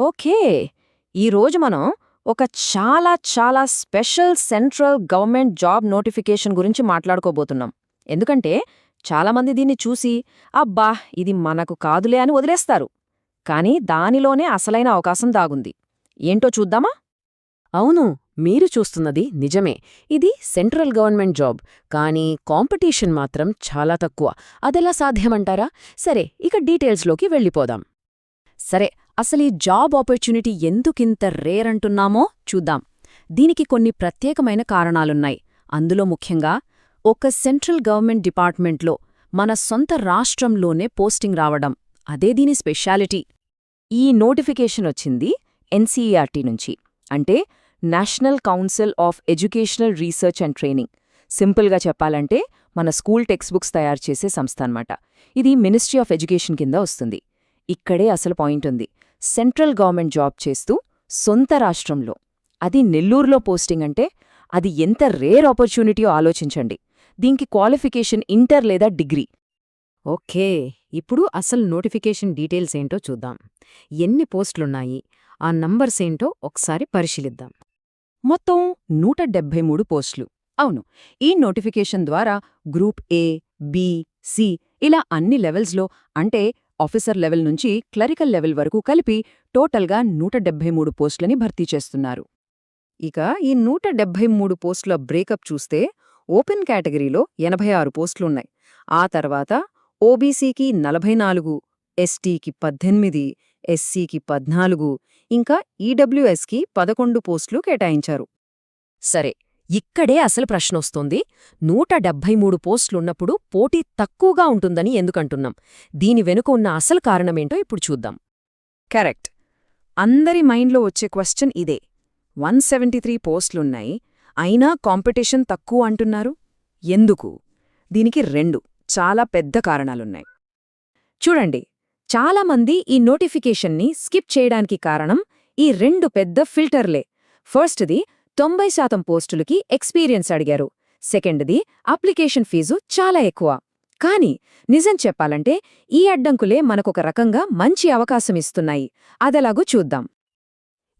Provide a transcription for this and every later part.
Okay. ఈరోజు మనం ఒక చాలా special central government job notification గురించి మాట్లాడుకోబోతున్నాం. ఎందుకంటే చాలామంది దీన్ని చూసి అబ్బా ఇది మనకు కాదులే అని వదిలేస్తారు. కానీ దానిలోనే అసలైన అవకాశం దాగుంది. ఏంటో చూద్దామా? అవును, మీరు చూస్తున్నది నిజమే. ఇది సెంట్రల్ గవర్నమెంట్ జాబ్, కానీ కాంపిటీషన్ మాత్రం చాలా తక్కువ. అదెలా సాధ్యమంటారా? సరే, ఇక డీటెయిల్స్లోకి వెళ్ళిపోదాం. సరే, అసలీ జాబ్ ఆపర్చునిటీ ఎందుకింత రేర్ అంటున్నామో చూద్దాం. దీనికి కొన్ని ప్రత్యేకమైన కారణాలున్నాయి. అందులో ముఖ్యంగా ఒక సెంట్రల్ గవర్నమెంట్ డిపార్ట్మెంట్లో మన సొంత రాష్ట్రంలోనే పోస్టింగ్ రావడం, అదే దీని స్పెషాలిటీ. ఈ నోటిఫికేషన్ వచ్చింది ఎన్సీఈఆర్టీ నుంచి, అంటే national council of educational research and training. సింపుల్గా చెప్పాలంటే మన స్కూల్ టెక్స్ట్ బుక్స్ తయారు చేసే సంస్థ అన్నమాట. ఇది మినిస్ట్రీ ఆఫ్ ఎడ్యుకేషన్ కింద వస్తుంది. ఇక్కడే అసలు పాయింట్ ఉంది. సెంట్రల్ గవర్నమెంట్ జాబ్ చేస్తూ సొంత రాష్ట్రంలో, అది నెల్లూరులో పోస్టింగ్ అంటే అది ఎంత రేర్ ఆపర్చునిటీయో ఆలోచించండి. దీనికి క్వాలిఫికేషన్ ఇంటర్ లేదా డిగ్రీ. ఓకే, ఇప్పుడు అసలు నోటిఫికేషన్ డీటెయిల్స్ ఏంటో చూద్దాం. ఎన్ని పోస్టులున్నాయి, ఆ నంబర్స్ ఏంటో ఒకసారి పరిశీలిద్దాం. మొత్తం 173 పోస్టులు. అవును, ఈ నోటిఫికేషన్ ద్వారా గ్రూప్ ఏ, బి, సి ఇలా అన్ని లెవెల్స్లో, అంటే ఆఫీసర్ లెవెల్ నుంచి క్లరికల్ లెవెల్ వరకు కలిపి టోటల్గా 173 పోస్టులని భర్తీ చేస్తున్నారు. ఇక ఈ 173 పోస్టుల బ్రేకప్ చూస్తే ఓపెన్ కేటగిరీలో 86 పోస్టులున్నాయి. ఆ తర్వాత ఓబీసీకి 44, ఎస్టీకి 18, ఎస్సీకి 14, ఇంకా ఈడబ్ల్యూఎస్కి 11 పోస్టులు కేటాయించారు. సరే, ఇక్కడే అసలు ప్రశ్నొస్తోంది. 173 పోస్టులున్నప్పుడు పోటీ తక్కువగా ఉంటుందని ఎందుకంటున్నాం? దీని వెనుక ఉన్న అసలు కారణమేంటో ఇప్పుడు చూద్దాం. కరెక్ట్. అందరి మైండ్లో వచ్చే క్వశ్చన్ ఇదే. 173 పోస్టులున్నాయి, అయినా కాంపిటీషన్ తక్కువ అంటున్నారు. ఎందుకు? దీనికి 2 చాలా పెద్ద కారణాలున్నాయి. చూడండి, చాలామంది ఈ నోటిఫికేషన్ని స్కిప్ చేయడానికి కారణం ఈ 2 పెద్ద ఫిల్టర్లే. ఫస్ట్ది 90% పోస్టులకి ఎక్స్పీరియన్స్ అడిగారు. సెకండ్ది అప్లికేషన్ ఫీజు చాలా ఎక్కువ. కానీ నిజం చెప్పాలంటే ఈ అడ్డంకులే మనకొక రకంగా మంచి అవకాశమిస్తున్నాయి. అదెలాగో చూద్దాం.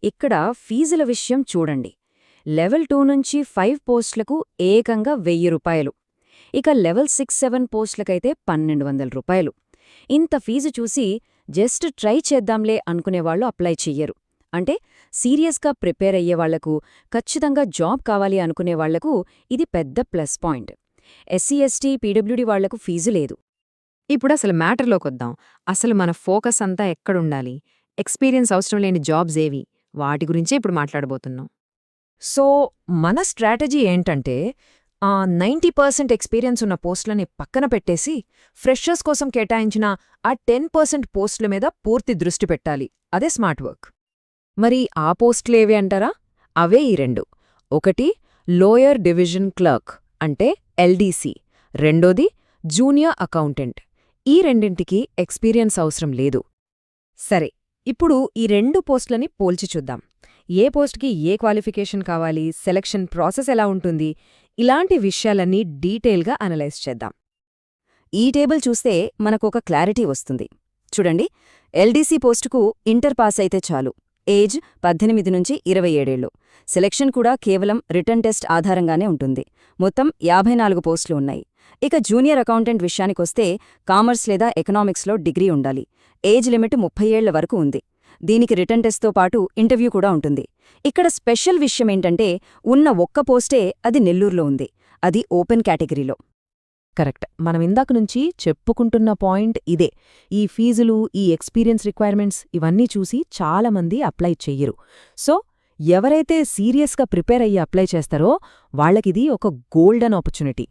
ఇక్కడ ఫీజుల విషయం చూడండి. లెవెల్ 2 నుంచి 5 పోస్టులకు ఏకంగా 1000 రూపాయలు. ఇక లెవెల్ 6-7 పోస్టులకైతే 1200 రూపాయలు. ఇంత ఫీజు చూసి జస్ట్ ట్రై చేద్దాంలే అనుకునేవాళ్లు అప్లై చెయ్యరు. అంటే సీరియస్గా ప్రిపేర్ అయ్యేవాళ్లకు, ఖచ్చితంగా జాబ్ కావాలి అనుకునేవాళ్లకు ఇది పెద్ద plus point. SC, ST, PWD వాళ్లకు ఫీజు లేదు. ఇప్పుడసలు మ్యాటర్లోకొద్దాం. అసలు మన ఫోకస్ అంతా ఎక్కడుండాలి? ఎక్స్పీరియన్స్ అవసరం లేని జాబ్స్ ఏవి? వాటి గురించే ఇప్పుడు మాట్లాడబోతున్నాం. సో మన స్ట్రాటజీ ఏంటంటే 90% ఎక్స్పీరియన్స్ ఉన్న పోస్టులని పక్కన పెట్టేసి ఫ్రెషర్స్ కోసం కేటాయించిన ఆ 10% పోస్టుల మీద పూర్తి దృష్టి పెట్టాలి. అదే స్మార్ట్ వర్క్. మరి ఆ పోస్టులేవి అంటారా? అవే ఈ 2. ఒకటి లోయర్ డివిజన్ క్లర్క్, అంటే ఎల్డీసీ. రెండోది జూనియర్ అకౌంటెంట్. ఈ రెండింటికి ఎక్స్పీరియన్స్ అవసరం లేదు. సరే, ఇప్పుడు ఈ 2 పోస్టులని పోల్చి చూద్దాం. ఏ పోస్ట్కి ఏ క్వాలిఫికేషన్ కావాలి, సెలక్షన్ ప్రాసెస్ ఎలా ఉంటుంది, ఇలాంటి విషయాలన్నీ డీటెయిల్గా అనలైజ్ చేద్దాం. ఈ టేబుల్ చూస్తే మనకొక క్లారిటీ వస్తుంది. చూడండి, ఎల్డీసీ పోస్టుకు ఇంటర్ పాస్ అయితే చాలు. ఏజ్ 18 నుంచి 27 ఏళ్లు. సెలక్షన్ కూడా కేవలం రిటర్న్ టెస్ట్ ఆధారంగానే ఉంటుంది. మొత్తం 54 పోస్టులు ఉన్నాయి. ఇక జూనియర్ అకౌంటెంట్ విషయానికొస్తే కామర్స్ లేదా ఎకనామిక్స్లో డిగ్రీ ఉండాలి. ఏజ్ లిమిట్ 30 ఏళ్ల వరకు ఉంది. దీనికి రిటర్న్ టెస్ట్తో పాటు ఇంటర్వ్యూ కూడా ఉంటుంది. ఇక్కడ స్పెషల్ విషయమేంటంటే ఉన్న ఒక్క పోస్టే అది నెల్లూరులో ఉంది. అది ఓపెన్ కేటగిరీలో. కరెక్ట్, మనం ఇందాక నుంచి చెప్పుకుంటున్న పాయింట్ ఇదే. ఈ ఫీజులు, ఈ ఎక్స్పీరియన్స్ రిక్వైర్మెంట్స్ ఇవన్నీ చూసి చాలామంది అప్లై చెయ్యరు. సో ఎవరైతే సీరియస్గా ప్రిపేర్ అయ్యి అప్లై చేస్తారో వాళ్లకిది ఒక గోల్డెన్ ఆపర్చునిటీ.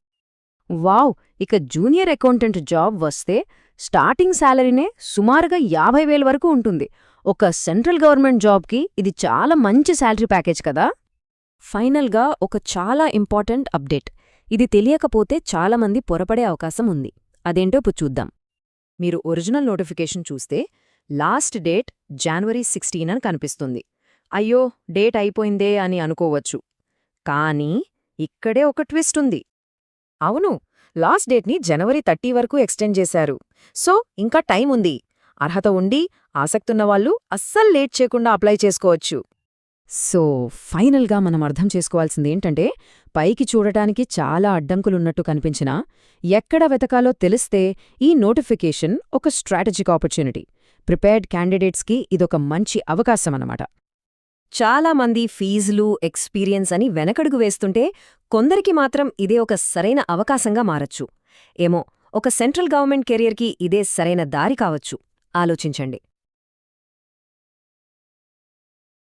వావ్! ఇక జూనియర్ అకౌంటెంట్ జాబ్ వస్తే స్టార్టింగ్ శాలరీనే సుమారుగా 50,000 వరకు ఉంటుంది. ఒక సెంట్రల్ గవర్నమెంట్ జాబ్కి ఇది చాలా మంచి శాలరీ ప్యాకేజ్ కదా. ఫైనల్గా ఒక చాలా ఇంపార్టెంట్ అప్డేట్. ఇది తెలియకపోతే చాలామంది పొరపడే అవకాశం ఉంది. అదేంటో ఇప్పుడు చూద్దాం. మీరు ఒరిజినల్ నోటిఫికేషన్ చూస్తే లాస్ట్ డేట్ January 16 అని కనిపిస్తుంది. అయ్యో, డేట్ అయిపోయిందే అని అనుకోవచ్చు. కానీ ఇక్కడే ఒక ట్విస్ట్ ఉంది. అవును, లాస్ట్ డేట్ని January 30 వరకు ఎక్స్టెండ్ చేశారు. సో ఇంకా టైం ఉంది. అర్హత ఉండి ఆసక్తున్నవాళ్లు అస్సలు లేట్ చేయకుండా అప్లై చేసుకోవచ్చు. సో ఫైనల్గా మనం అర్థం చేసుకోవాల్సిందేంటంటే, పైకి చూడటానికి చాలా అడ్డంకులున్నట్టు కనిపించినా, ఎక్కడ వెతకాలో తెలిస్తే ఈ నోటిఫికేషన్ ఒక స్ట్రాటజిక్ ఆపర్చునిటీ. ప్రిపేర్డ్ క్యాండిడేట్స్కి ఇదొక మంచి అవకాశమన్నమాట. చాలా మంది ఫీజులు, ఎక్స్పీరియన్స్ అని వెనకడుగు వేస్తుంటే, కొందరికి మాత్రం ఇదే ఒక సరైన అవకాశంగా మారచ్చు. ఏమో, ఒక సెంట్రల్ గవర్నమెంట్ కెరియర్కి ఇదే సరైన దారి కావచ్చు. ఆలోచించండి.